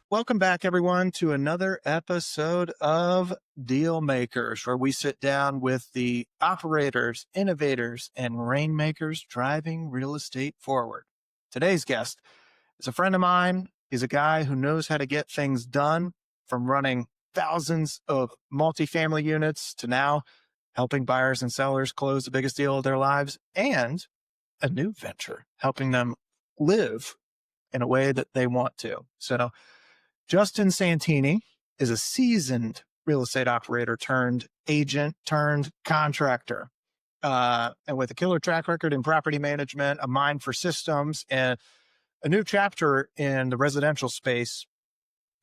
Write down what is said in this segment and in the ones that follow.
Welcome back, everyone, to another episode of Dealmakers, where we sit down with the operators, innovators, and rainmakers driving real estate forward. Today's guest is a friend of mine. He's a guy who knows how to get things done, from running thousands of multifamily units to now helping buyers and sellers close the biggest deal of their lives, and a new venture, helping them live in a way that they want to. So, Justin Santini is a seasoned real estate operator turned agent turned contractor. And with a killer track record in property management, a mind for systems, and a new chapter in the residential space,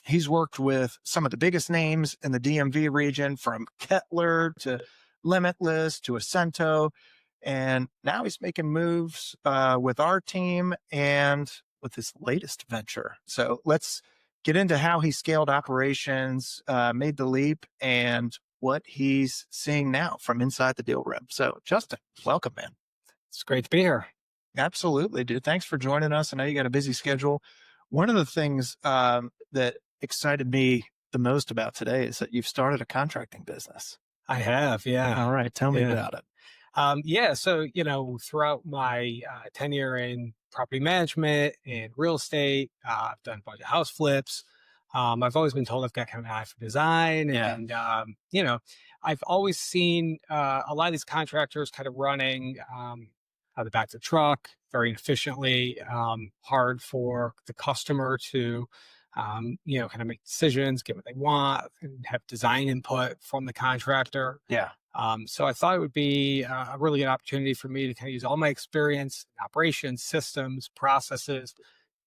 he's worked with some of the biggest names in the DMV region, from Kettler to Limitless to Ascento. And now he's making moves with our team and with his latest venture. So let's get into how he scaled operations, made the leap, and what he's seeing now from inside the deal room. So, Justin, welcome, man. It's great to be here. Absolutely, dude. Thanks for joining us. I know you got a busy schedule. One of the things that excited me the most about today is that you've started a contracting business. I have, yeah. All right. Tell me about it. So, throughout my tenure in property management and real estate, I've done a bunch of house flips. I've always been told I've got kind of an eye for design. Yeah. And, I've always seen a lot of these contractors kind of running out of the back of the truck very efficiently, hard for the customer to, kind of make decisions, get what they want, and have design input from the contractor. Yeah. So I thought it would be a really good opportunity for me to kind of use all my experience in operations, systems, processes,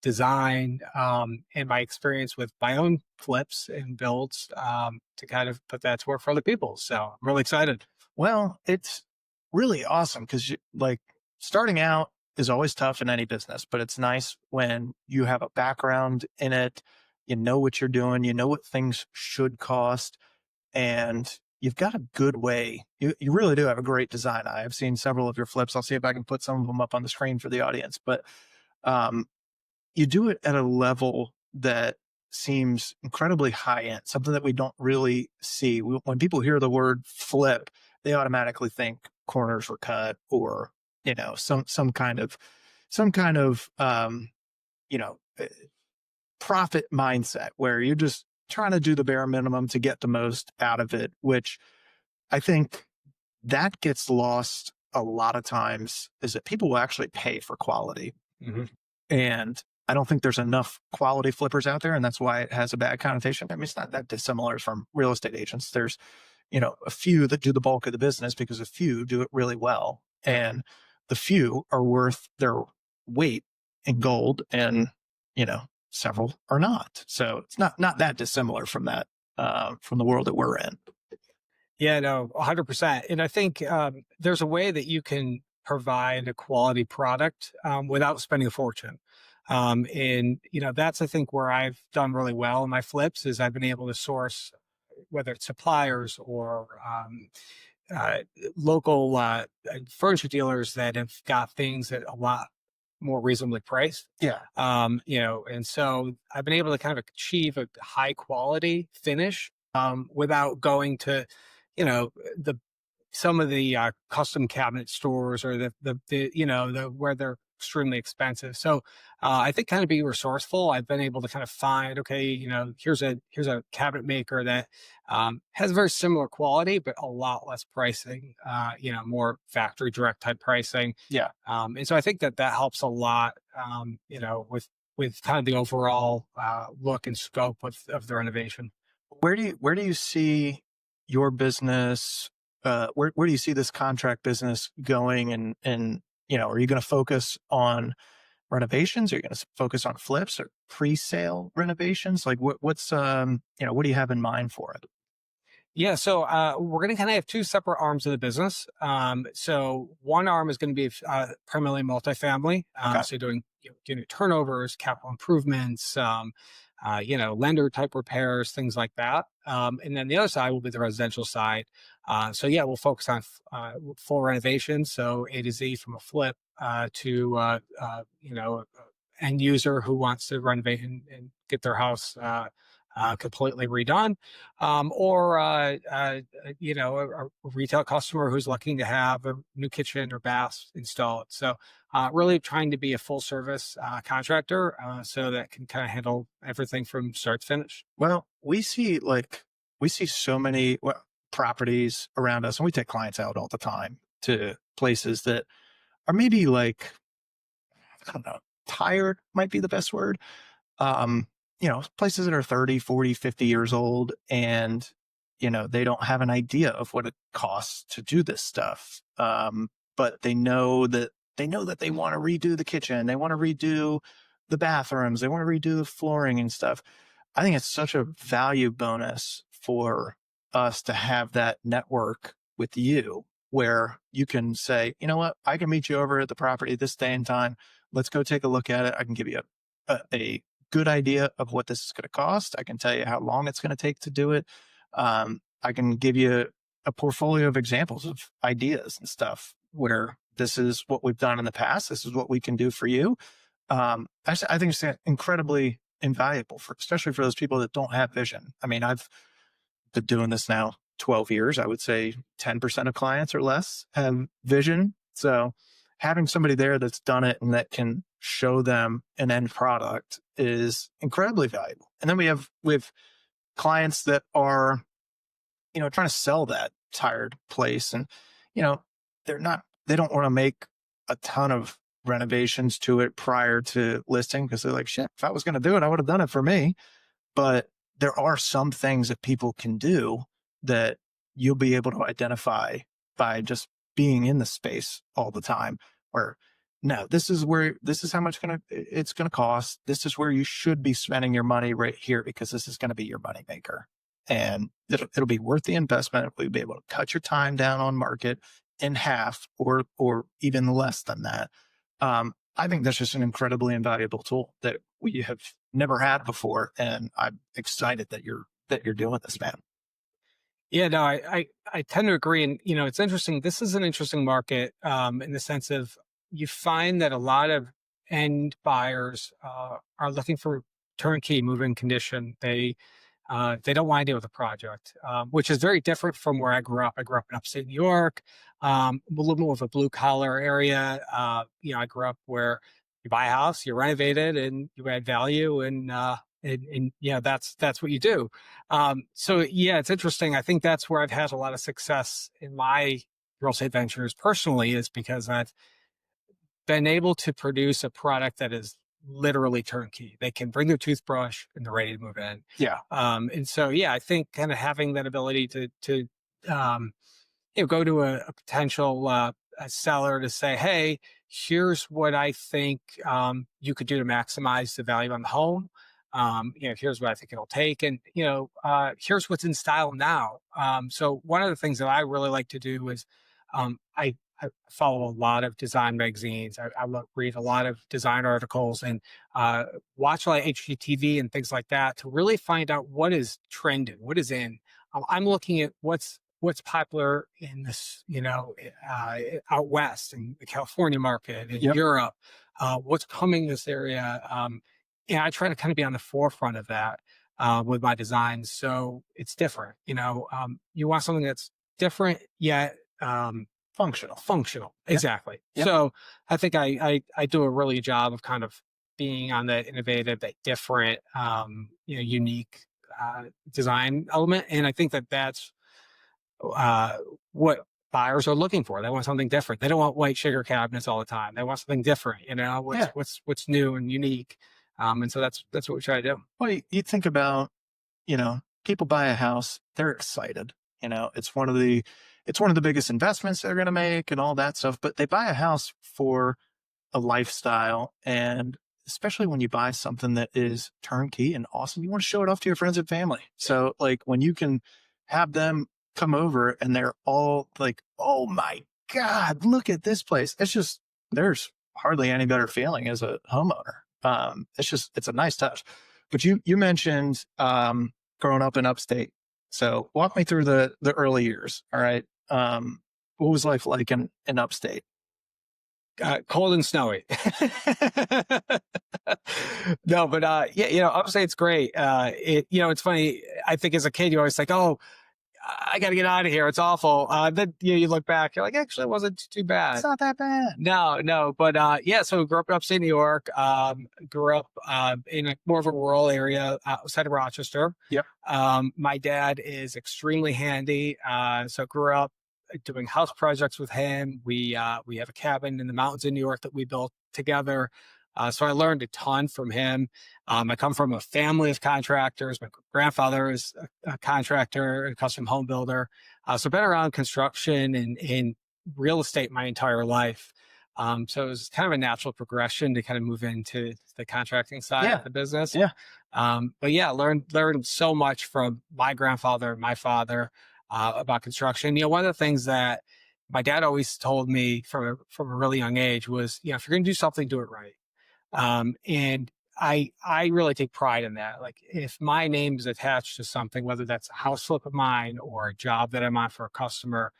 design, and my experience with my own flips and builds to kind of put that to work for other people. So I'm really excited. Well, it's really awesome because, like, starting out is always tough in any business, but it's nice when you have a background in it. You know what you're doing, you know what things should cost, and you've got a good way. You really do have a great design eye. I've seen several of your flips. I'll see if I can put some of them up on the screen for the audience, but you do it at a level that seems incredibly high end, something that we don't really see. When people hear the word flip, they automatically think corners were cut, or, some kind of, you know, eh, profit mindset where you're just trying to do the bare minimum to get the most out of it, which I think that gets lost a lot of times, is that people will actually pay for quality. hmm And I don't think there's enough quality flippers out there. And that's why it has a bad connotation. I mean, it's not that dissimilar from real estate agents. There's, a few that do the bulk of the business because a few do it really well. And the few are worth their weight in gold, and, several are not. So it's not that dissimilar from that, from the world that we're in. Yeah, no, 100%. And I think there's a way that you can provide a quality product without spending a fortune. That's, I think, where I've done really well in my flips is I've been able to source, whether it's suppliers or uh, local furniture dealers that have got things at a lot more reasonably priced. Yeah. And so I've been able to kind of achieve a high quality finish without going to, the some of the custom cabinet stores, or the where they're extremely expensive. So I think kind of being resourceful, I've been able to kind of find, okay, here's a cabinet maker that has very similar quality, but a lot less pricing, more factory direct type pricing. Yeah. And so I think that helps a lot, with kind of the overall look and scope of the renovation. Where do you see your business? Where do you see this contract business going? And are you going to focus on renovations? Are you going to focus on flips or pre-sale renovations? Like what's what do you have in mind for it? Yeah, so we're going to kind of have two separate arms of the business. So one arm is going to be primarily multifamily. Okay. So doing unit turnovers, capital improvements, lender type repairs, things like that. And then the other side will be the residential side. We'll focus on full renovation. So A to Z, from a flip to end user who wants to renovate and get their house completely redone, or a retail customer who's looking to have a new kitchen or bath installed. So really trying to be a full service contractor, so that can kind of handle everything from start to finish. Well, we see so many properties around us, and we take clients out all the time to places that are maybe like, I don't know, tired might be the best word. um, Places that are 30, 40, 50 years old, and, they don't have an idea of what it costs to do this stuff. But they know that they want to redo the kitchen. They want to redo the bathrooms. They want to redo the flooring and stuff. I think it's such a value bonus for us to have that network with you where you can say, you know what, I can meet you over at the property this day and time. Let's go take a look at it. I can give you a good idea of what this is going to cost. I can tell you how long it's going to take to do it. I can give you a portfolio of examples of ideas and stuff where this is what we've done in the past. This is what we can do for you. I think it's incredibly invaluable for, especially for those people that don't have vision. I mean, I've been doing this now 12 years. I would say 10% of clients or less have vision. So having somebody there that's done it and that can show them an end product is incredibly valuable. And then we have clients that are, trying to sell that tired place, and, you know, they don't want to make a ton of renovations to it prior to listing because they're like, shit, if I was going to do it, I would have done it for me. But there are some things that people can do that you'll be able to identify by just being in the space all the time. Or no, this is how much it's gonna cost. This is where you should be spending your money right here because this is going to be your money maker. And it'll be worth the investment. We'll be able to cut your time down on market in half or even less than that. I think that's just an incredibly invaluable tool that we have never had before, and I'm excited that you're doing this, man. Yeah, no, I tend to agree. And, it's interesting. This is an interesting market, in the sense of you find that a lot of end buyers are looking for turnkey move-in condition. They don't want to deal with a project, which is very different from where I grew up. I grew up in upstate New York, a little more of a blue collar area. I grew up where you buy a house, you renovate it, and you add value, and yeah, that's what you do. So yeah, it's interesting. I think that's where I've had a lot of success in my real estate ventures personally, is because I've been able to produce a product that is literally turnkey. They can bring their toothbrush and they're ready to move in. Yeah. And so, yeah, I think kind of having that ability to um, go to a potential a seller to say, hey, here's what I think you could do to maximize the value on the home. Here's what I think it'll take, and here's what's in style now. So one of the things that I really like to do is I follow a lot of design magazines. Read a lot of design articles and watch a lot of HGTV and things like that to really find out what is trending, what is in. I'm looking at what's popular in this, out west in the California market, in Yep. Europe, what's coming in this area. And I try to kind of be on the forefront of that with my designs. So it's different. You want something that's different yet Functional. functional. Yep. Exactly. Yep. So I think I do a really good job of kind of being on that innovative, that different, unique design element. And I think that that's uh, what buyers are looking for. They want something different. They don't want white sugar cabinets all the time. They want something different. Yeah. What's new and unique. And so that's what we try to do. Well, you think about, people buy a house, they're excited. It's one of the biggest investments they're going to make and all that stuff, but they buy a house for a lifestyle. And especially when you buy something that is turnkey and awesome, you want to show it off to your friends and family. So like when you can have them come over and they're all like, oh my God, look at this place. There's hardly any better feeling as a homeowner. It's a nice touch. But you mentioned, growing up in upstate. So walk me through the early years. All right. What was life like in upstate? Cold and snowy. No, but yeah, upstate's great. It's funny. I think as a kid, you always think, "Oh, I got to get out of here. It's awful." Then you look back, you're like, "Actually, it wasn't too bad." It's not that bad. No, no, but yeah. So grew up in upstate New York. Grew up in more of a rural area outside of Rochester. Yep. My dad is extremely handy. So grew up doing house projects with him. We have a cabin in the mountains in New York that we built together. So I learned a ton from him. I come from a family of contractors. My grandfather is a contractor, a custom home builder. So been around construction and real estate my entire life. So it was kind of a natural progression to kind of move into the contracting side of the business. Yeah. But yeah, learned so much from my grandfather and my father about construction. One of the things that my dad always told me from a really young age was, if you're going to do something, do it right. And I really take pride in that. Like if my name is attached to something, whether that's a house flip of mine or a job that I'm on for a customer,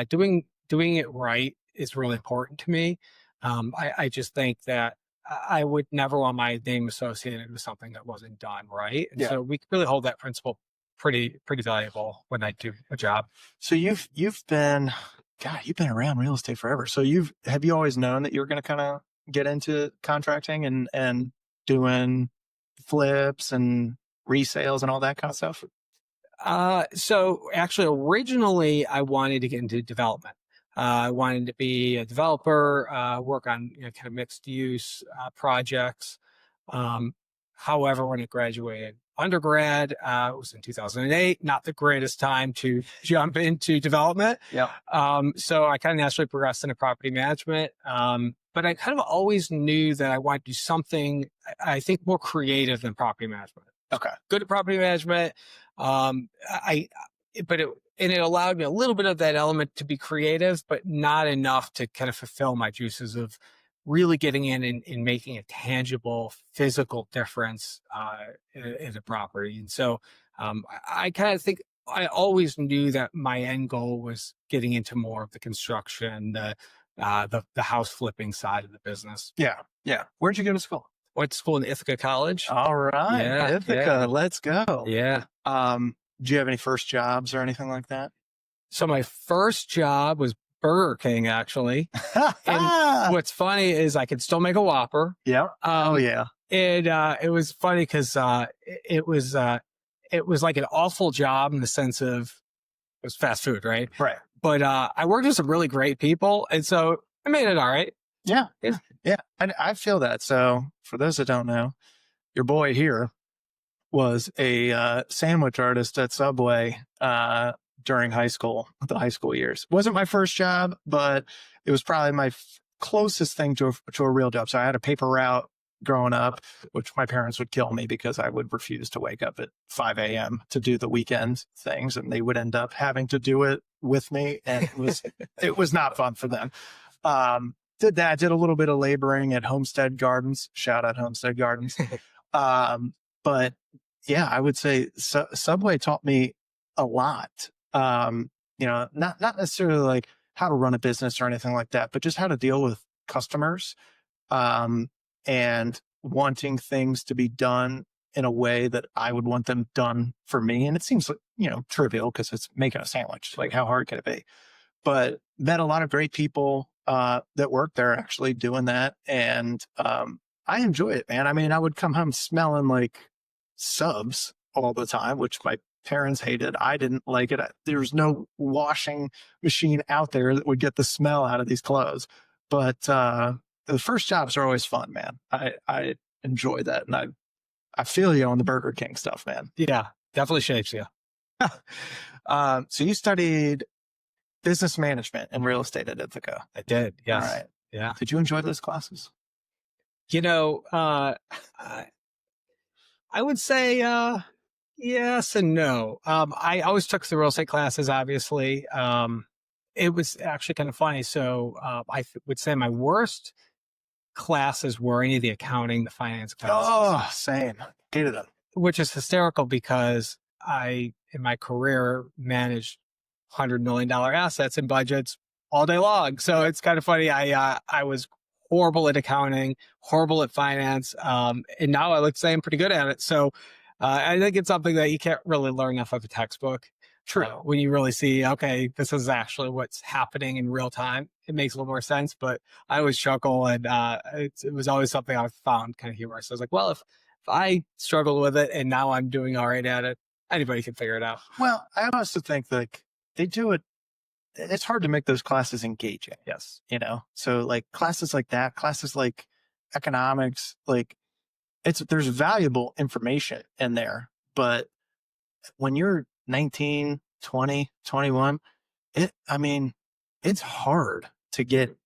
doing it right is really important to me. I just think that I would never want my name associated with something that wasn't done right. And so we really hold that principle pretty valuable when I do a job. So you've been, God, you've been around real estate forever. So have you always known that you were going to kind of get into contracting and doing flips and resales and all that kind of stuff? So actually originally I wanted to get into development. I wanted to be a developer, work on kind of mixed use projects. However, when I graduated undergrad, it was in 2008, not the greatest time to jump into development. Yeah. So I kind of naturally progressed into property management. But I kind of always knew that I wanted to do something, I think, more creative than property management. Okay. Good at property management. It allowed me a little bit of that element to be creative, but not enough to kind of fulfill my juices of really getting in and making a tangible physical difference in a property. And so I kind of think I always knew that my end goal was getting into more of the construction, the house flipping side of the business. Yeah. Yeah. Where'd you go to school? Went to school in Ithaca College. All right. Yeah, Ithaca. yeah. Let's go. Yeah. Do you have any first jobs or anything like that? So my first job was Burger King, actually. And what's funny is I could still make a Whopper. Yeah. Oh yeah. And it was funny because it was like an awful job in the sense of it was fast food, right? Right. But I worked with some really great people, and so I made it all right. Yeah. Yeah. Yeah. I feel that. So for those that don't know, your boy here was a sandwich artist at Subway during the high school years. Wasn't my first job, but it was probably my closest thing to a real job. So I had a paper route growing up, which my parents would kill me because I would refuse to wake up at 5 a.m. to do the weekend things, and they would end up having to do it with me, and it was not fun for them. Did a little bit of laboring at Homestead Gardens. Shout out Homestead Gardens. But yeah, I would say Subway taught me a lot. Not necessarily like how to run a business or anything like that, but just how to deal with customers, and wanting things to be done in a way that I would want them done for me. And it seems like, trivial because it's making a sandwich. Like, how hard can it be? But met a lot of great people that work there actually doing that. And I enjoy it, man. I mean, I would come home smelling like subs all the time, which my parents hated. I didn't like it. There's no washing machine out there that would get the smell out of these clothes. But the first jobs are always fun, man. I enjoy that. And I feel you on the Burger King stuff, man. Yeah, definitely shapes you. So you studied business management and real estate at Ithaca. I did. Yes. All right. Yeah. Did you enjoy those classes? I would say yes and no. I always took the real estate classes, obviously. It was actually kind of funny. So I would say my worst classes were any of the accounting, the finance classes. Oh, same. Hated them. Which is hysterical because I, in my career, managed $100 million assets and budgets all day long. So it's kind of funny. I was horrible at accounting, horrible at finance. And now I like to say I'm pretty good at it. So I think it's something that you can't really learn off of a textbook. True. When you really see, okay, this is actually what's happening in real time, it makes a little more sense. But I always chuckle, and it was always something I found kind of humorous. So I was like, well, if I struggle with it and now I'm doing all right at it, anybody can figure it out. Well, I also think like they do it. It's hard to make those classes engaging, Yes. So like classes like that, classes like economics, like there's valuable information in there, but when you're 19, 20, 21, I mean, it's hard to get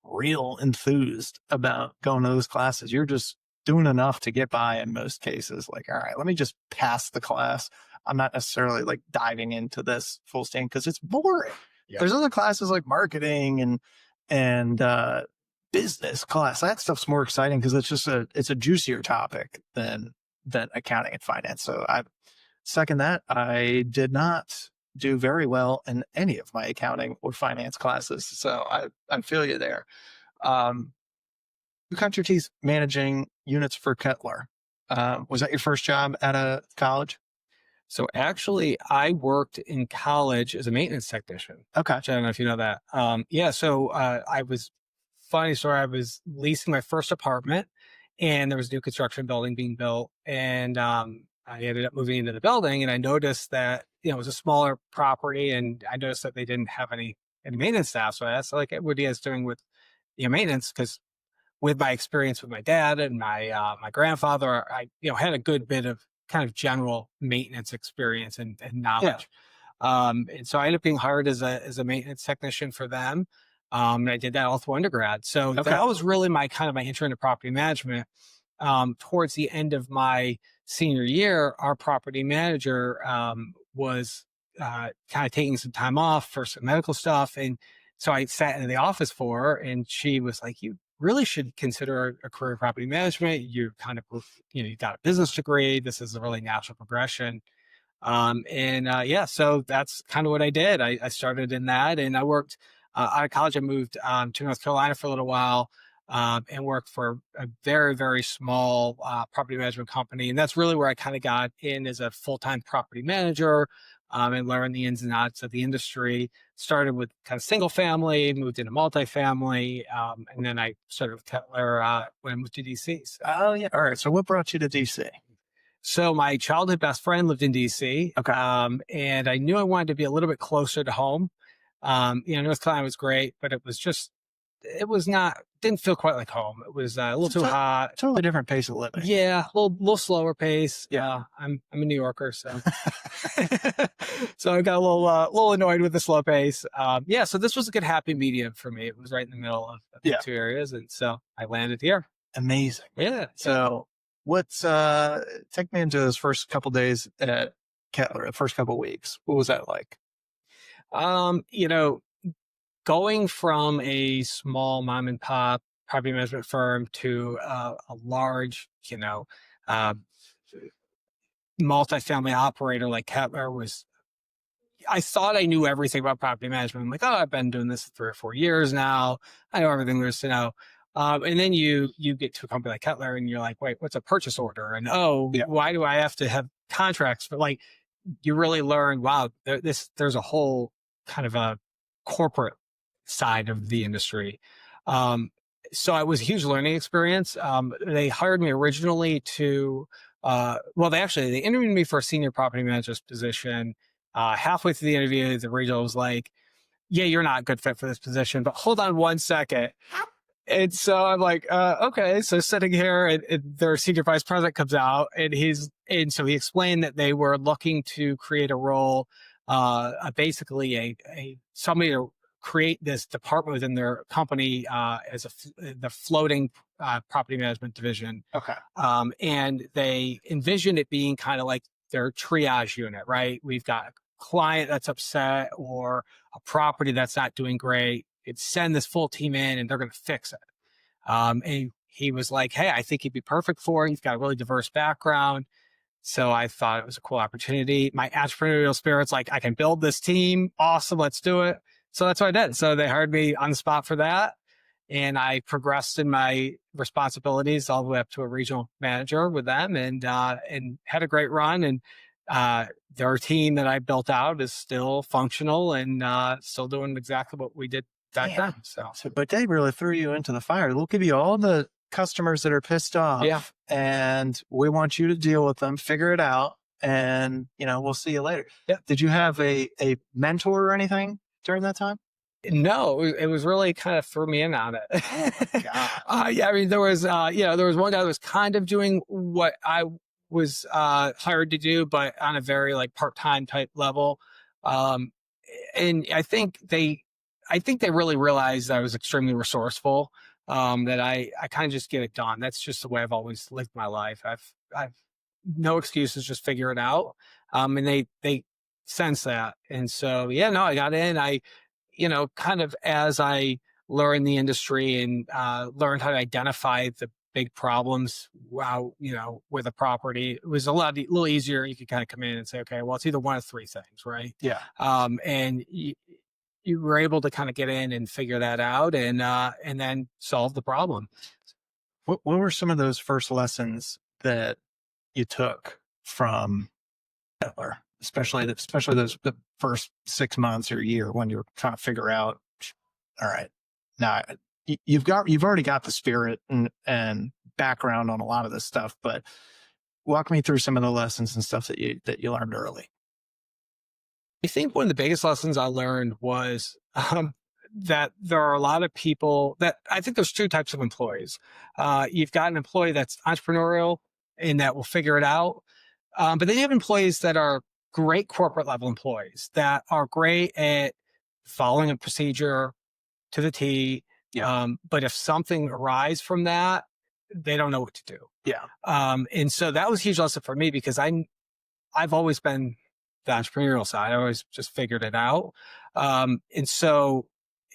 real enthused about going to those classes. You're just doing enough to get by in most cases. Like, all right, let me just pass the class. I'm not necessarily like diving into this full stand because it's boring. Yeah. There's other classes like marketing and business class. That stuff's more exciting because it's a juicier topic than accounting and finance. So I second that. I did not do very well in any of my accounting or finance classes. So I feel you there. You cut your teeth managing units for Kettler. Was that your first job out of college? So actually, I worked in college as a maintenance technician. Okay. Which I don't know if you know that. Yeah. So I was, funny story, I was leasing my first apartment, and there was a new construction building being built. And I ended up moving into the building, and I noticed that, it was a smaller property, and I noticed that they didn't have any maintenance staff. So I asked, like, what are you guys doing with maintenance? Because with my experience with my dad and my grandfather, I had a good bit of kind of general maintenance experience and knowledge. And so I ended up being hired as a maintenance technician for them. And I did that all through undergrad. So Okay. that was really my intro into property management. Towards the end of my senior year, our property manager was kind of taking some time off for some medical stuff. And so I sat in the office for her, and she was like, you really should consider a career in property management. You're kind of, you got a business degree. This is a really natural progression. So that's kind of what I did. I started in that, and I worked out of college. I moved to North Carolina for a little while, and worked for a very, very small property management company. And that's really where I kind of got in as a full-time property manager, and learned the ins and outs of the industry. Started with kind of single family, moved into multifamily, and then I started with Kettler when I moved to DC. So. Oh yeah. All right. So what brought you to DC? So my childhood best friend lived in DC. Okay. And I knew I wanted to be a little bit closer to home. North Carolina was great, but it was not, didn't feel quite like home. It was a little too hot. Totally different pace of living. Yeah, a little slower pace. Yeah. I'm a New Yorker, so so I got a little annoyed with the slow pace. So this was a good happy medium for me. It was right in the middle of the two areas, and so I landed here. Amazing. Yeah. So what's take me into those first couple days at Kettler, the first couple weeks. What was that like? Going from a small mom and pop property management firm to a large, multifamily operator like Kettler I thought I knew everything about property management. I'm like, oh, I've been doing this 3 or 4 years now. I know everything there is to know. And then you get to a company like Kettler, and you're like, wait, what's a purchase order? And why do I have to have contracts? But like, you really learn, wow, there's a whole kind of a corporate side of the industry. So it was a huge learning experience. They hired me originally to, they interviewed me for a senior property manager's position. Halfway through the interview, the regional was like, yeah, you're not a good fit for this position, but hold on one second. And so I'm like, okay. So sitting here, and their senior vice president comes out, and so he explained that they were looking to create a role, basically somebody to create this department within their company as the floating property management division. Okay. And they envision it being kind of like their triage unit, right? We've got a client that's upset or a property that's not doing great. It's send this full team in, and they're going to fix it. And he was like, hey, I think he'd be perfect for it. He's got a really diverse background. So I thought it was a cool opportunity. My entrepreneurial spirit's like, I can build this team. Awesome. Let's do it. So that's what I did. So they hired me on the spot for that. and I progressed in my responsibilities all the way up to a regional manager with them, and had a great run. And their team that I built out is still functional and still doing exactly what we did back Damn. then. So So, but they really threw you into the fire. They'll give you all the customers that are pissed yeah. off, and we want you to deal with them, figure it out, and we'll see you later. Yeah. Did you have a mentor or anything during that time? No, it was really kind of threw me in on it. Oh my God. Yeah, I mean, there was one guy that was kind of doing what I was hired to do, but on a very like part-time type level. Um, and I think they really realized that I was extremely resourceful. That I kind of just get it done. That's just the way I've always lived my life. I've no excuses, just figure it out. And they sense that, and so yeah, no, I got in. Kind of as I learned the industry and learned how to identify the big problems, wow, with a property, it was little easier. You could kind of come in and say, okay, well, it's either one of three things, right? Yeah. And you were able to kind of get in and figure that out, and then solve the problem. What were some of those first lessons that you took from Hitler, especially those the first 6 months or year when you're trying to figure out, all right, now you've already got the spirit and background on a lot of this stuff, but walk me through some of the lessons and stuff that you learned early. I think one of the biggest lessons I learned was that there are a lot of people that I think there's two types of employees. You've got an employee that's entrepreneurial and that will figure it out. But then you have employees that are great corporate level employees that are great at following a procedure to the T. Yeah. But if something arises from that, they don't know what to do. Yeah. And so that was a huge lesson for me because I've always been the entrepreneurial side. I always just figured it out. And so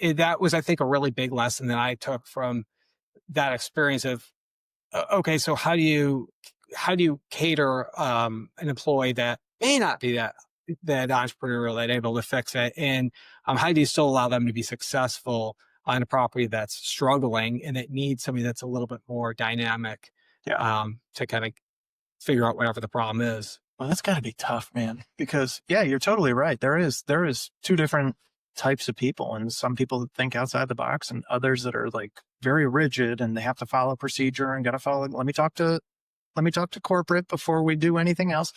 that was, I think, a really big lesson that I took from that experience of, okay, so how do you cater an employee that may not be that entrepreneurial, that able to fix it, and how do you still allow them to be successful on a property that's struggling and that needs somebody that's a little bit more dynamic, Yeah. to kind of figure out whatever the problem is. Well, that's got to be tough, man. Because yeah, you're totally right. There is two different types of people, and some people that think outside the box, and others that are like very rigid, and they have to follow procedure and got to follow. Let me talk to corporate before we do anything else.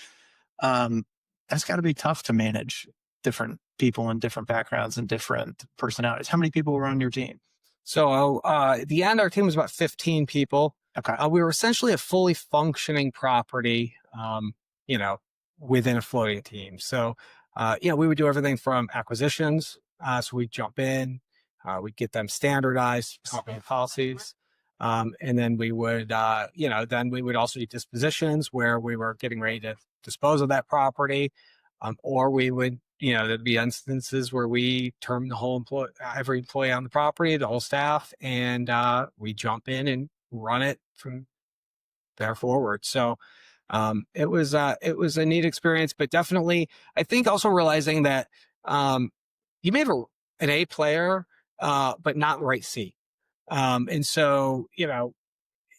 Um, that's got to be tough to manage different people and different backgrounds and different personalities. How many people were on your team? So at the end, our team was about 15 people. Okay. We were essentially a fully functioning property, you know, within a floating team. So, we would do everything from acquisitions. So we'd jump in, we'd get them standardized, company policies. And then then we would also do dispositions where we were getting ready to dispose of that property. Or we would, there'd be instances where we term the whole every employee on the property, the whole staff, and we jump in and run it from there forward. So it was a neat experience, but definitely, I think also realizing that you may have an A player, but not the right C. And so,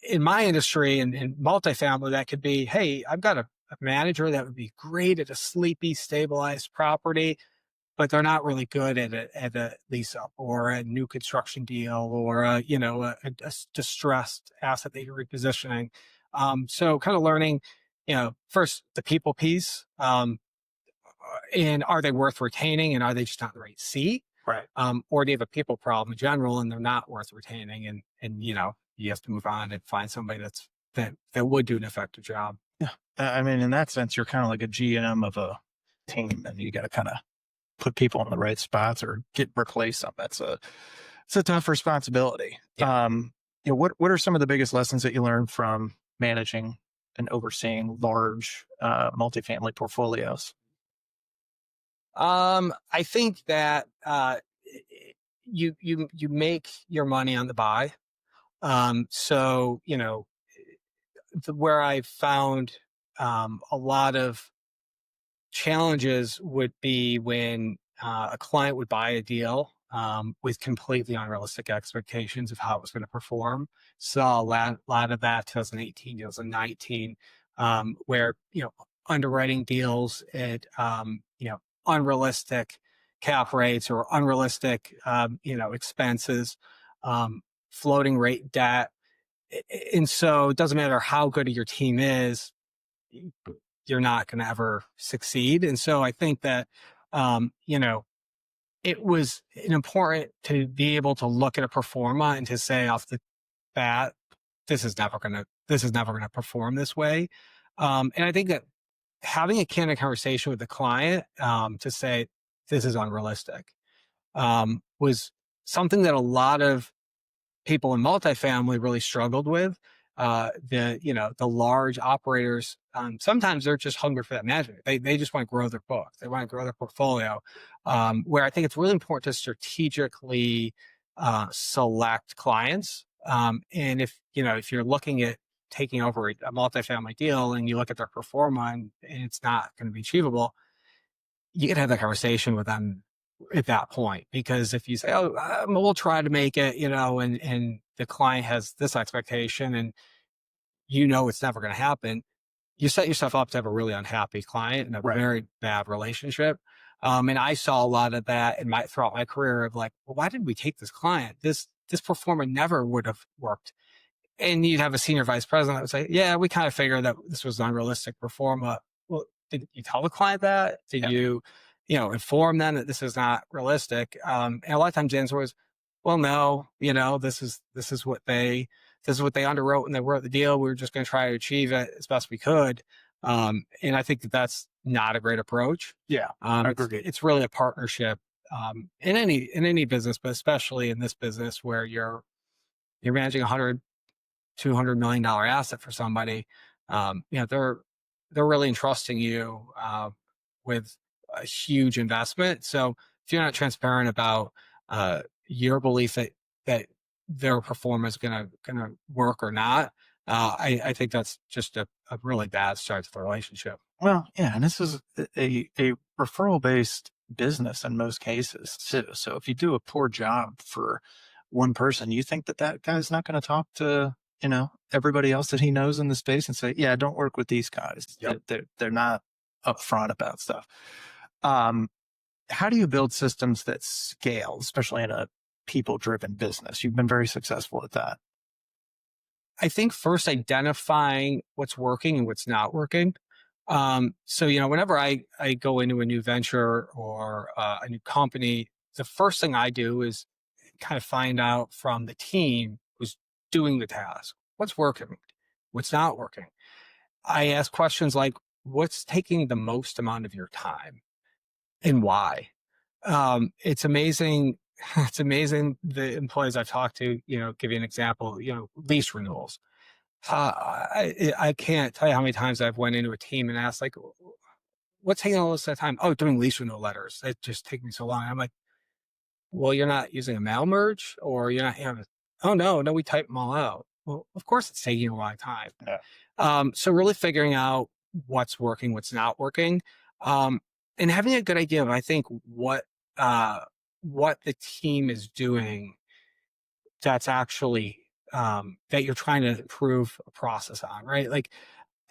in my industry and in multifamily, that could be, hey, I've got a manager that would be great at a sleepy, stabilized property, but they're not really good at a lease up or a new construction deal or a distressed asset that you're repositioning. So kind of learning, first the people piece, and are they worth retaining, and are they just not the right seat? Right. Or do you have a people problem in general and they're not worth retaining, and you have to move on and find somebody that would do an effective job. Yeah. I mean, in that sense, you're kind of like a GM of a team, and you got to kind of put people in the right spots or replace them. It's a tough responsibility. Yeah. What are some of the biggest lessons that you learned from managing and overseeing large multifamily portfolios? I think that you make your money on the buy. So where I found a lot of challenges would be when a client would buy a deal with completely unrealistic expectations of how it was going to perform. Saw lot of that 2018, 2019, where underwriting deals at unrealistic cap rates or unrealistic expenses, um, floating rate debt, and so it doesn't matter how good your team is, you're not going to ever succeed. And so I think that um, you know it was important to be able to look at a performa and to say off the bat, this is never gonna perform this way. And I think that having a candid conversation with the client to say this is unrealistic was something that a lot of people in multifamily really struggled with. The large operators, sometimes they're just hungry for that management. They just want to grow their book. They want to grow their portfolio. Where I think it's really important to strategically select clients. And if you're looking at taking over a multifamily deal and you look at their performance and it's not going to be achievable, you can have that conversation with them at that point. Because if you say, "Oh, we'll try to make it," and the client has this expectation, and it's never going to happen, you set yourself up to have a really unhappy client and a Right. very bad relationship. And I saw a lot of that throughout my career of like, well, why did we take this client? This performer never would have worked. And you'd have a senior vice president that would say, yeah, we kind of figured that this was an unrealistic performer. Well, did you tell the client that? Did Yeah. inform them that this is not realistic? And a lot of times the answer was, well, no, this is what they underwrote when they wrote the deal. We were just going to try to achieve it as best we could. And I think that that's not a great approach. Yeah. It's really a partnership in any business, but especially in this business where you're managing 100 $200 million asset for somebody. They're really entrusting you with a huge investment. So if you're not transparent about your belief that their performance is gonna work or not, I think that's just a really bad start to the relationship. Well, yeah, and this is a referral based business in most cases too. So if you do a poor job for one person, you think that that guy's not going to talk to everybody else that he knows in the space and say, "Yeah, don't work with these guys. Yep. They're not upfront about stuff." Um, how do you build systems that scale, especially in a people driven business? You've been very successful at that. I think first identifying what's working and what's not working. So whenever I go into a new venture or a new company, the first thing I do is kind of find out from the team who's doing the task what's working, what's not working. I ask questions like, what's taking the most amount of your time and why? It's amazing. It's amazing the employees I've talked to, give you an example, lease renewals. I can't tell you how many times I've went into a team and asked, like, what's taking all this time? Oh, doing lease renewal letters. It just takes me so long. I'm like, well, you're not using a mail merge or you're not, oh, no, we type them all out. Well, of course it's taking a long time. Yeah. So really figuring out what's working, what's not working, and having a good idea of, I think, what the team is doing that's actually that you're trying to improve a process on, right? Like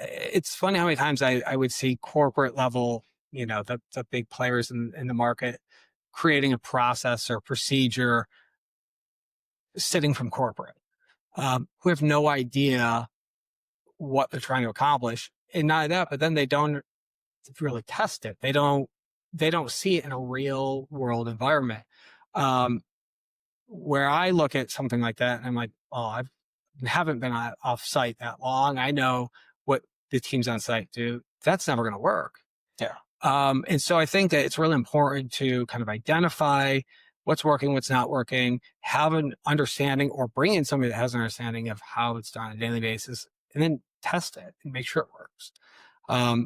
it's funny how many times I would see corporate level, the big players in the market creating a process or procedure sitting from corporate, who have no idea what they're trying to accomplish. And not that, but then they don't really test it. They don't see it in a real world environment. Um, where I look at something like that and I'm like, oh, haven't been off site that long. I know what the teams on site do. That's never going to work. Yeah. And so I think that it's really important to kind of identify what's working, what's not working, have an understanding or bring in somebody that has an understanding of how it's done on a daily basis, and then test it and make sure it works.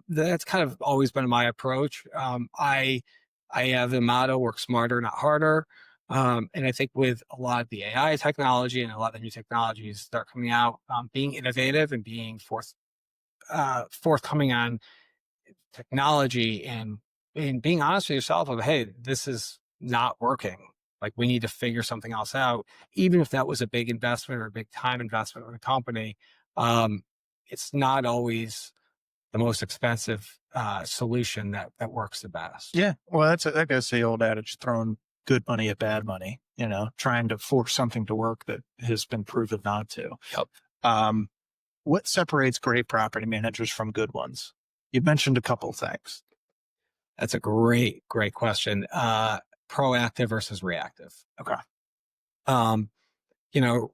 That's kind of always been my approach. I have the motto, work smarter, not harder. And I think with a lot of the AI technology and a lot of the new technologies that are coming out, being innovative and being forthcoming on technology and being honest with yourself of, hey, this is not working. Like we need to figure something else out, even if that was a big investment or a big time investment in a company. Um, it's not always the most expensive solution that works the best. Yeah. Well, that goes to the old adage, throwing good money at bad money, trying to force something to work that has been proven not to. Yep. Um, what separates great property managers from good ones? You mentioned a couple things. That's a great question. Proactive versus reactive. Okay. Um, you know,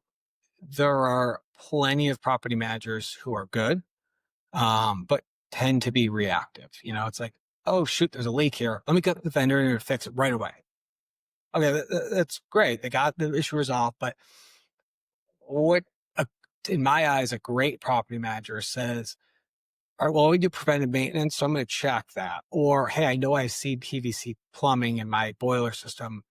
there are plenty of property managers who are good, but tend to be reactive. It's like, oh shoot, there's a leak here. Let me get the vendor in to fix it right away. Okay, that's great. They got the issue resolved, but what, a, in my eyes, a great property manager says, all right, well, we do preventive maintenance, so I'm going to check that. Or, hey, I know I see PVC plumbing in my boiler system.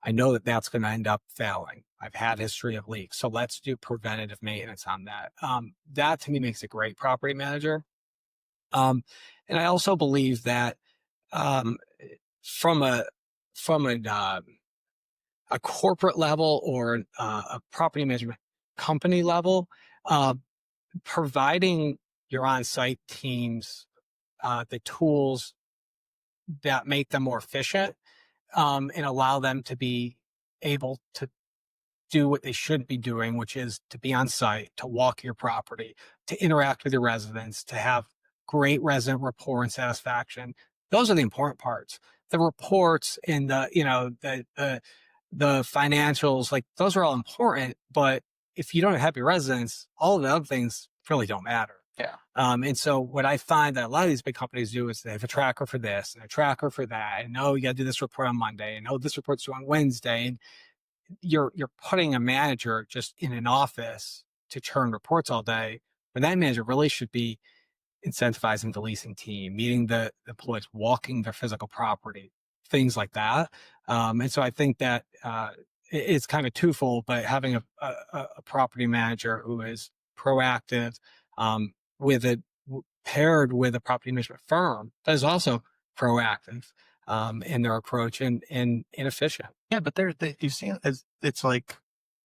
I know that that's going to end up failing. I've had history of leaks, so let's do preventative maintenance on that. That to me makes a great property manager. Um, and I also believe that um, from a corporate level or a property management company level, uh, providing your on-site teams the tools that make them more efficient and allow them to be able to do what they should be doing, which is to be on site, to walk your property, to interact with your residents, to have great resident rapport and satisfaction. Those are the important parts. The reports and the financials, like those are all important, but if you don't have happy residents, all of the other things really don't matter. Yeah. And so what I find that a lot of these big companies do is they have a tracker for this and a tracker for that. And oh, you got to do this report on Monday, and oh, this report's due on Wednesday. And you're putting a manager just in an office to churn reports all day, when that manager really should be incentivizing the leasing team, meeting the employees, walking their physical property, things like that. And so I think that it's kind of twofold, but having a property manager who is proactive with it paired with a property management firm that is also proactive in their approach and efficient. Yeah, but you see, it's like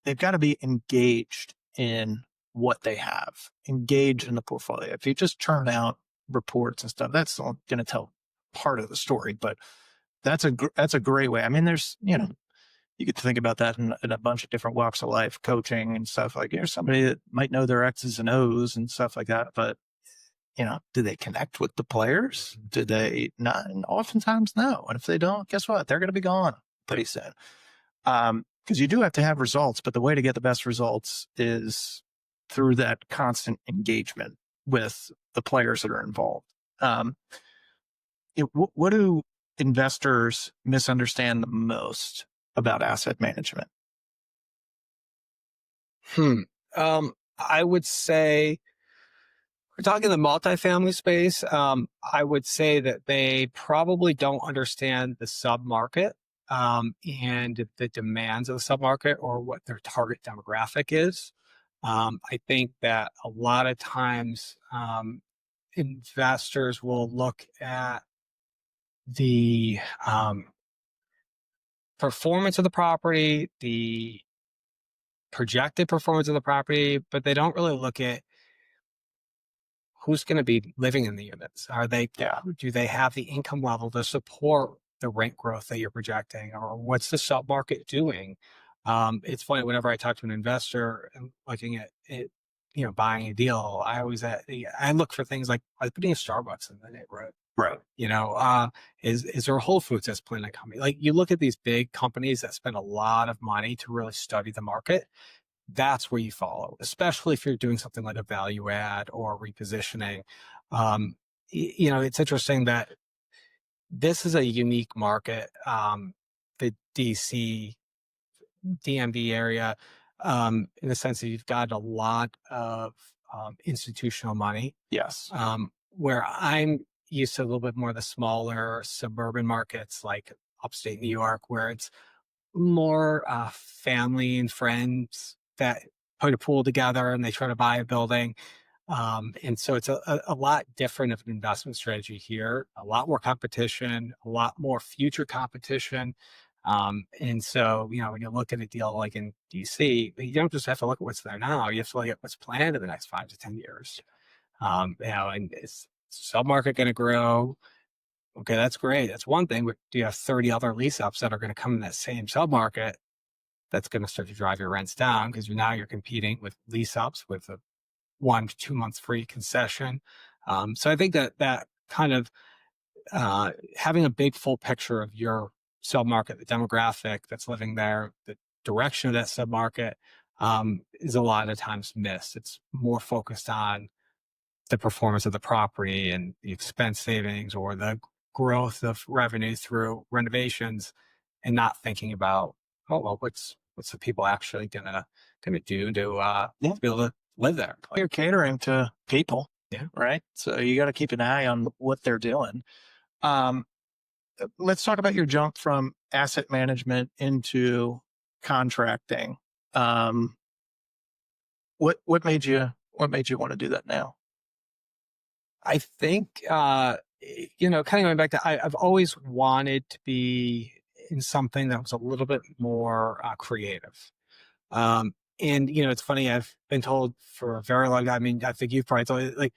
they've got to be engaged in what they have, engaged in the portfolio. If you just churn out reports and stuff, that's going to tell part of the story. But that's a great way. I mean, there's you get to think about that in a bunch of different walks of life, coaching and stuff. Like there's somebody that might know their X's and O's and stuff like that, but do they connect with the players? Do they not? And oftentimes, no. And if they don't, guess what? They're going to be gone pretty soon. Because you do have to have results, but the way to get the best results is through that constant engagement with the players that are involved. What do investors misunderstand the most about asset management? I would say we're talking the multifamily space. I would say that they probably don't understand the submarket and the demands of the submarket or what their target demographic is. I think that a lot of times investors will look at the performance of the property, the projected performance of the property, but they don't really look at who's going to be living in the units. Do they have the income level to support the rent growth that you're projecting, or what's the sub market doing? It's funny, whenever I talk to an investor and looking at it, buying a deal, I look for things like, are they putting a Starbucks in the neighborhood? Right. Is there a Whole Foods that's planning on coming? Like you look at these big companies that spend a lot of money to really study the market. That's where you follow, especially if you're doing something like a value add or repositioning. It's interesting that this is a unique market, the DC, DMV area, in the sense that you've got a lot of institutional money. Yes. Where I'm used to a little bit more of the smaller suburban markets like upstate New York, where it's more family and friends that put a pool together and they try to buy a building. And so it's a lot different of an investment strategy here, a lot more competition, a lot more future competition. And so, when you look at a deal like in DC, you don't just have to look at what's there now. You have to look at what's planned in the next 5 to 10 years. And is submarket going to grow? Okay, that's great. That's one thing. But do you have 30 other lease ups that are going to come in that same submarket? That's going to start to drive your rents down because you're competing with lease ups with a 1 to 2 months free concession. So I think that kind of having a big full picture of your submarket, the demographic that's living there, the direction of that submarket, is a lot of times missed. It's more focused on the performance of the property and the expense savings or the growth of revenue through renovations, and not thinking about, oh well, what's the people actually gonna do Yeah. to be able to live there. You're catering to people, Yeah. right? So you got to keep an eye on what they're doing. Um, let's talk about your jump from asset management into contracting. Um, what made you want to do that now? I think, kind of going back to, I've always wanted to be in something that was a little bit more creative. It's funny, I've been told for a very long time, I mean, I think you've probably told, like,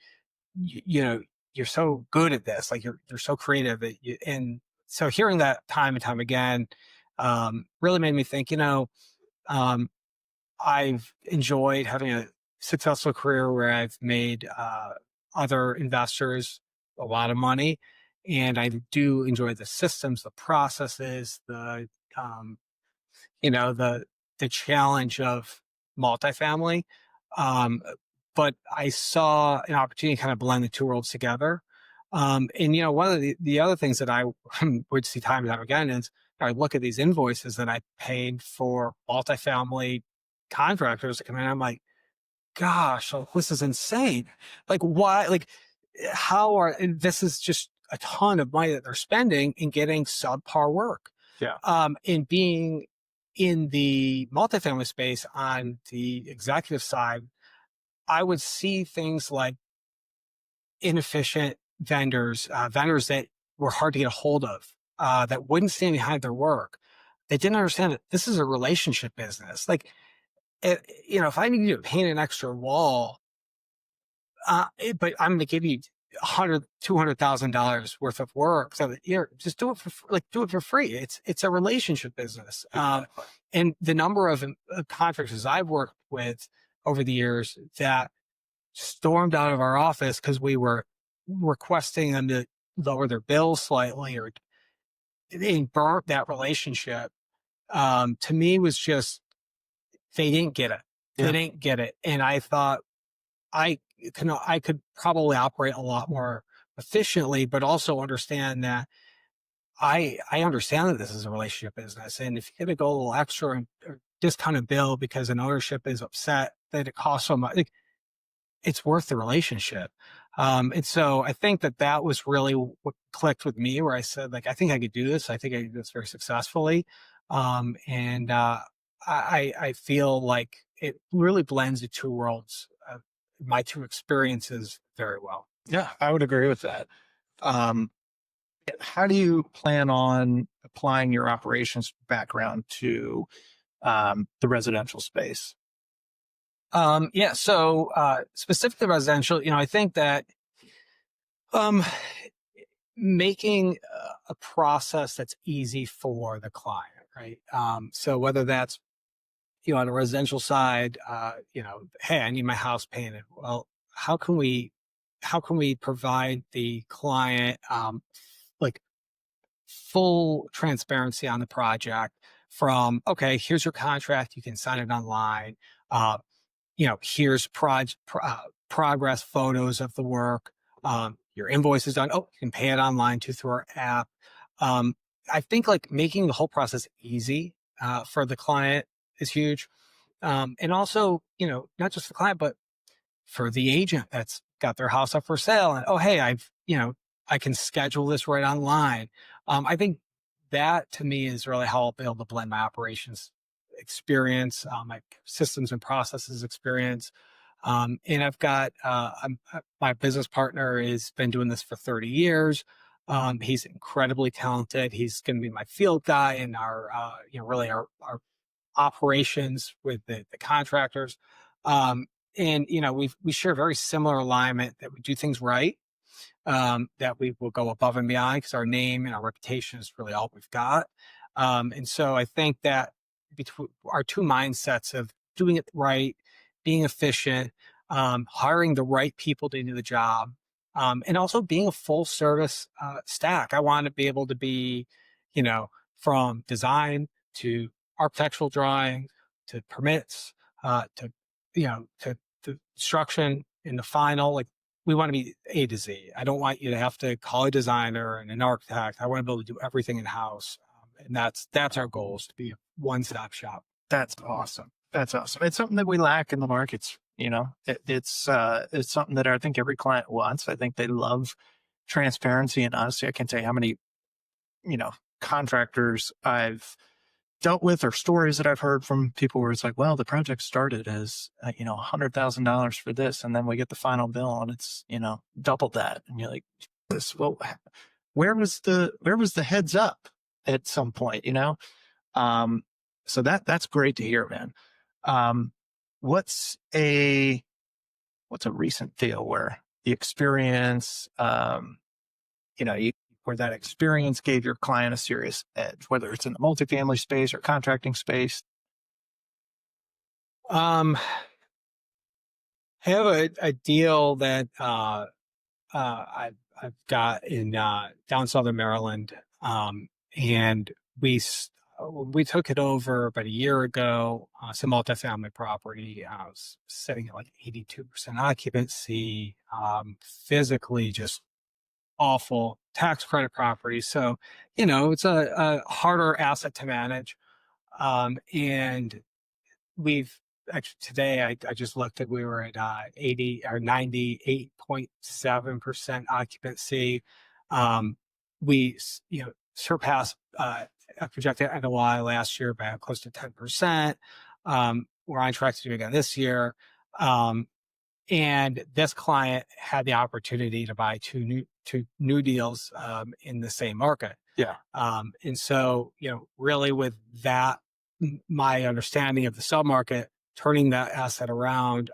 you're so good at this, like you're so creative and so hearing that time and time again, really made me think, um, I've enjoyed having a successful career where I've made other investors a lot of money. And I do enjoy the systems, the processes, um, you know, the the challenge of multifamily. Um, but I saw an opportunity to kind of blend the two worlds together. One of the other things that I would see time and time again is I look at these invoices that I paid for multifamily contractors to come in. I'm like, gosh, this is insane. Like, why? Like, and this is just a ton of money that they're spending in getting subpar work. Yeah. And being in the multifamily space on the executive side, I would see things like inefficient vendors that were hard to get a hold of, that wouldn't stand behind their work. They didn't understand that this is a relationship business. Like, if I need you to paint an extra wall, but I'm going to give you $200,000 worth of work. So that you're just do it for free. It's a relationship business. And the number of contractors I've worked with over the years that stormed out of our office because we were requesting them to lower their bills slightly, or they burnt that relationship. To me was just, they didn't get it. They Yeah. didn't get it. And I thought, I could probably operate a lot more efficiently, but also understand that I understand that this is a relationship business. And if you're going to go a little extra and or discount a bill because an ownership is upset that it costs so much, like, it's worth the relationship. And so I think that was really what clicked with me, where I said, like, I think I could do this. I think I could do this very successfully. And I feel like it really blends the two worlds, my two experiences very well. Yeah, I would agree with that. Um, how do you plan on applying your operations background to the residential space? Yeah. So, specifically residential, I think that, um, making a process that's easy for the client, right? So whether that's, on the residential side, hey, I need my house painted. Well, how can we, provide the client, like, full transparency on the project from, okay, here's your contract. You can sign it online. Uh, here's progress photos of the work. Your invoice is done. Oh, you can pay it online too through our app. Um, I think, like, making the whole process easy for the client is huge. And also, not just the client, but for the agent that's got their house up for sale. And, oh, hey, I can schedule this right online. I think that, to me, is really how I'll be able to blend my operations experience, my systems and processes experience. And I've got, my business partner has been doing this for 30 years. He's incredibly talented. He's going to be my field guy in our, really our operations with the contractors. And we share very similar alignment that we do things right, that we will go above and beyond because our name and our reputation is really all we've got. And so I think that between our two mindsets of doing it right, being efficient, hiring the right people to do the job, and also being a full service stack. I want to be able to be, you know, from design to architectural drawing to permits, to construction in the final. Like, we want to be A to Z. I don't want you to have to call a designer and an architect. I want to be able to do everything in house, and that's our goal, is to be a one stop shop. That's awesome. That's awesome. It's something that we lack in the markets. It's something that I think every client wants. I think they love transparency and honesty. I can't tell you how many, contractors I've dealt with or stories that I've heard from people where it's like, well, the project started as, $100,000 for this. And then we get the final bill and it's, double that. And you're like, well, where was the heads up at some point, So that's great to hear, man. What's a recent deal where the experience, where that experience gave your client a serious edge, whether it's in the multifamily space or contracting space? I have a deal that I've got in down Southern Maryland, and we took it over about a year ago. Some multifamily property. I was sitting at like 82% occupancy, physically just awful tax credit property. So, it's a harder asset to manage. And we've actually today, I just looked at, we were at 80 or 98.7% occupancy. We, surpassed a projected NOI last year by close to 10%. We're on track to do it again this year. And this client had the opportunity to buy two new deals in the same market. Yeah. And so, really with that, my understanding of the submarket, turning that asset around,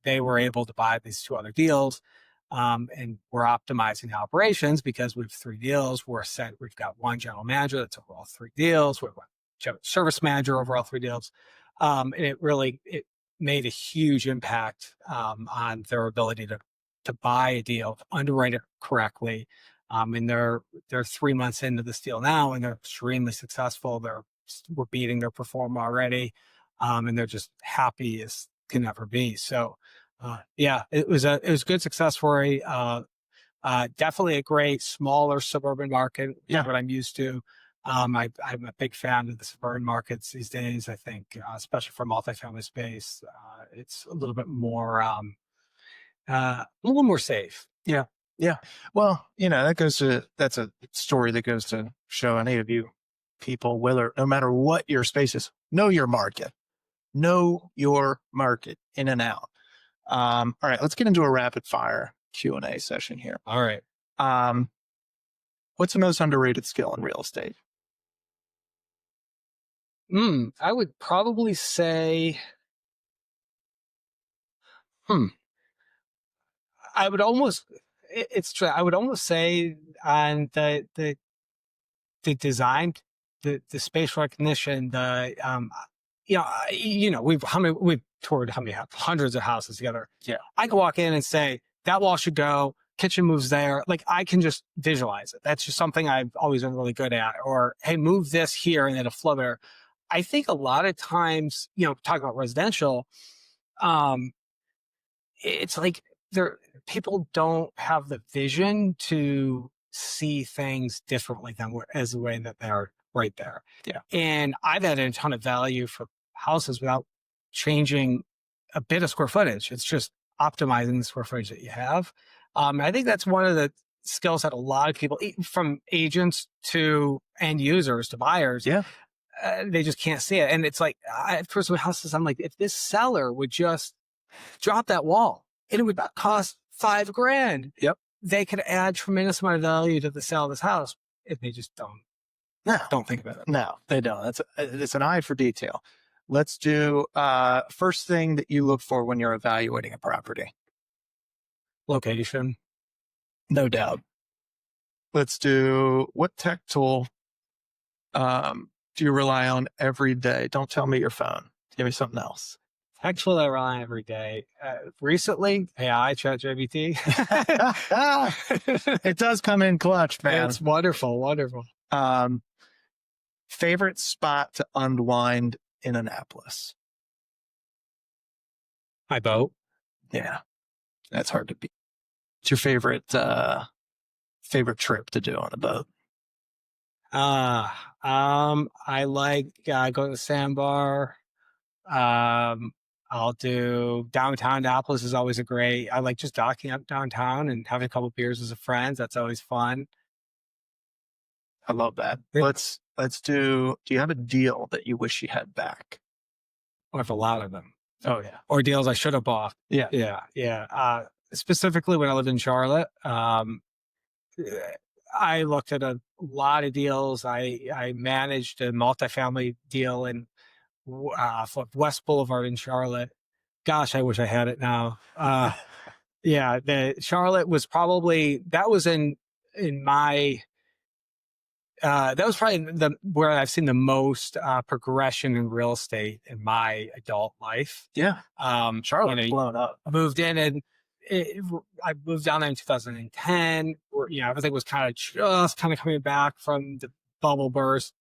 they were able to buy these two other deals. And we're optimizing the operations because we have three deals. We've got one general manager that's over all three deals. We have one service manager over all three deals. And it made a huge impact on their ability to buy a deal, underwrite it correctly. And they're 3 months into this deal now, and they're extremely successful. We're beating their performer already, and they're just happy as can ever be. So, it was a good success story. Definitely a great smaller suburban market. Yeah. What I'm used to. I'm a big fan of the suburban markets these days. I think, especially for multifamily space, it's a little bit more, a little more safe. Yeah. Yeah. Well, that's a story that goes to show any of you people, no matter what your space is, know your market in and out. All right, let's get into a rapid fire Q&A session here. All right. What's the most underrated skill in real estate? I would probably say, I would almost, it's true. I would almost say on the design, the spatial recognition, we've toured hundreds of houses together. Yeah. I can walk in and say, that wall should go, kitchen moves there. Like, I can just visualize it. That's just something I've always been really good at. Or, hey, move this here and then a flow there. I think a lot of times, talking about residential, it's like people don't have the vision to see things differently as the way that they're right there. Yeah. And I've added a ton of value for houses without changing a bit of square footage. It's just optimizing the square footage that you have. I think that's one of the skills that a lot of people, from agents to end users to buyers, they just can't see it. And it's like, for some houses, I'm like, if this seller would just drop that wall, and it would cost $5,000. Yep. they could add tremendous amount of value to the sale of this house if they just No, don't think about it. no, they don't. It's an eye for detail. Let's do first thing that you look for when you're evaluating a property. Location. No doubt. Let's do what tech tool do you rely on every day? Don't tell me your phone. Give me something else. Actually, I rely on every day. Recently, AI, ChatGPT. It does come in clutch, man. It's wonderful, wonderful. Favorite spot to unwind in Annapolis? My boat. Yeah, that's hard to beat. What's your favorite trip to do on a boat? I like going to the sandbar. I'll do downtown Annapolis is always I like just docking up downtown and having a couple beers with friends. That's always fun. I love that. Yeah. Let's do you have a deal that you wish you had back? I have a lot of them. Oh yeah. Or deals I should have bought. Yeah. Yeah. Specifically when I lived in Charlotte, I looked at a lot of deals. I managed a multifamily deal in West Boulevard in Charlotte. Gosh, I wish I had it now. Yeah, the Charlotte was probably that was in my that was probably where I've seen the most progression in real estate in my adult life. Yeah. Charlotte's blown up. I moved in and I moved down there in 2010. Where, everything was kind of coming back from the bubble burst.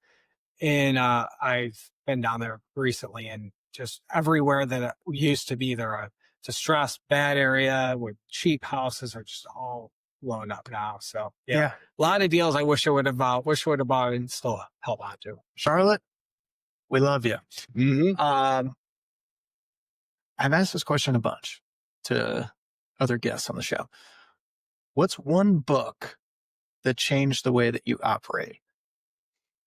And I've been down there recently, and just everywhere that it used to be there a distressed bad area where cheap houses are just all blown up now. So yeah. A lot of deals I wish I would have bought and still held on to. Charlotte, we love you. Mm-hmm. I've asked this question a bunch to other guests on the show. What's one book that changed the way that you operate?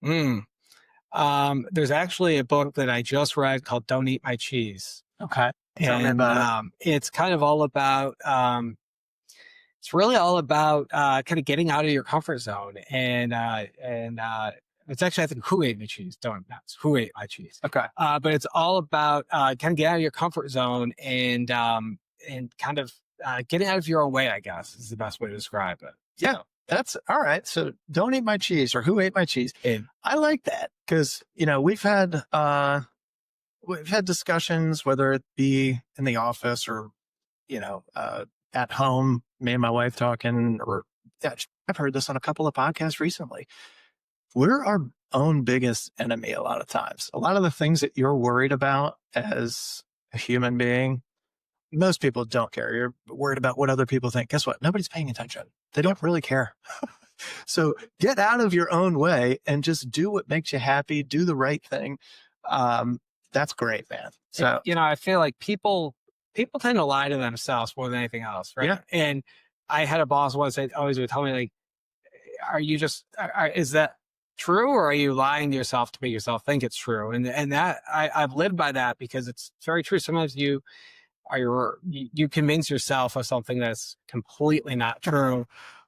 There's actually a book that I just read called Don't Eat My Cheese. Okay. And it's kind of all about, it's really all about kind of getting out of your comfort zone. And it's actually, I think, Who Ate My Cheese? That's Who Ate My Cheese. Okay. But it's all about kind of get out of your comfort zone and kind of getting out of your own way, I guess, is the best way to describe it. Yeah. That's all right. So Don't Eat My Cheese or Who Ate My Cheese. I like that because, we've had discussions, whether it be in the office or, at home, me and my wife talking, or I've heard this on a couple of podcasts recently. We're our own biggest enemy a lot of times. A lot of the things that you're worried about as a human being, most people don't care. You're worried about what other people think. Guess what? Nobody's paying attention. They don't really care. So get out of your own way and just do what makes you happy. Do the right thing. That's great, man. So, I feel like people tend to lie to themselves more than anything else. Right. Yeah. And I had a boss once that always would tell me, like, is that true, or are you lying to yourself to make yourself think it's true? And that I've lived by that because it's very true. Sometimes you convince yourself of something that's completely not true.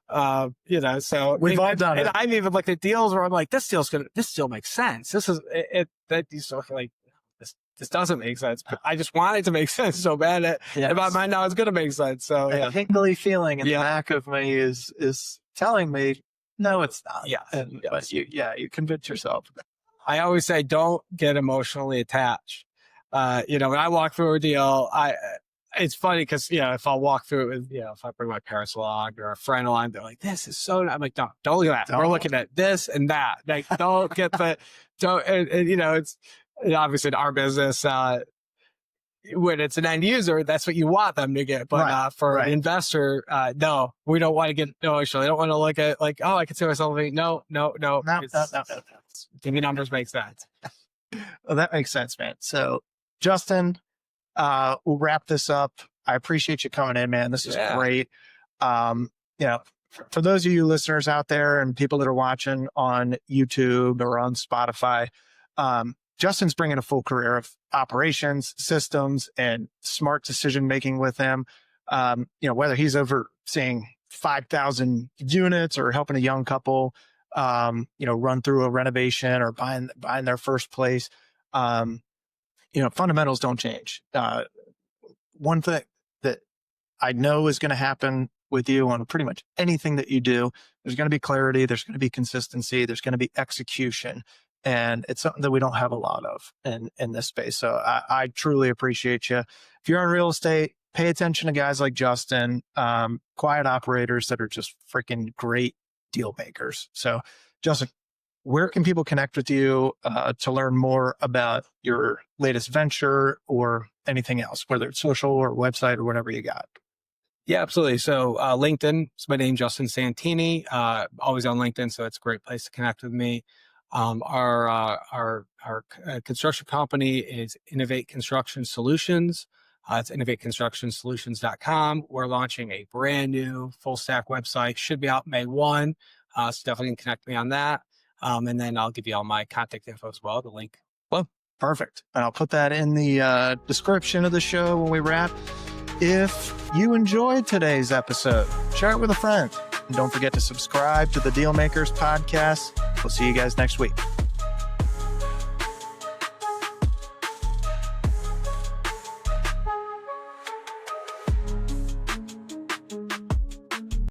So we've all done it. And I've even looked at deals where I'm like, this deal makes sense. This is that deal's like, this doesn't make sense, but I just want it to make sense so bad that in my mind now it's going to make sense. So a tingly feeling in the back of me is telling me, no, it's not. Yeah. But you convince yourself. I always say, don't get emotionally attached. When I walk through a deal, it's funny because, if I'll walk through it with, if I bring my parents along or a friend along, they're like, this is so, I'm like, don't look at that. We're looking at this and that. Like, don't get it's obviously in our business, when it's an end user, that's what you want them to get. But for an investor, no, we don't want to get emotional. They don't want to look at like, oh, I can see myself thinking, no. Give me numbers make sense. Well, that makes sense, man. So, Justin, we'll wrap this up. I appreciate you coming in, man. This is great. For those of you listeners out there and people that are watching on YouTube or on Spotify, Justin's bringing a full career of operations, systems, and smart decision making with him. Whether he's overseeing 5,000 units or helping a young couple, run through a renovation or buying their first place. Fundamentals don't change. One thing that I know is going to happen with you on pretty much anything that you do, there's going to be clarity, there's going to be consistency, there's going to be execution. And it's something that we don't have a lot of in this space. So I truly appreciate you. If you're in real estate, pay attention to guys like Justin, quiet operators that are just freaking great deal makers. So, Justin, where can people connect with you to learn more about your latest venture or anything else, whether it's social or website or whatever you got? Yeah, absolutely. So LinkedIn, it's my name, Justin Santini, always on LinkedIn. So it's a great place to connect with me. Our construction company is Innovate Construction Solutions. It's innovateconstructionsolutions.com. We're launching a brand new full stack website. Should be out May 1. So definitely connect me on that. And then I'll give you all my contact info as well, the link. Well, perfect. And I'll put that in the description of the show when we wrap. If you enjoyed today's episode, share it with a friend. And don't forget to subscribe to the Dealmakers podcast. We'll see you guys next week.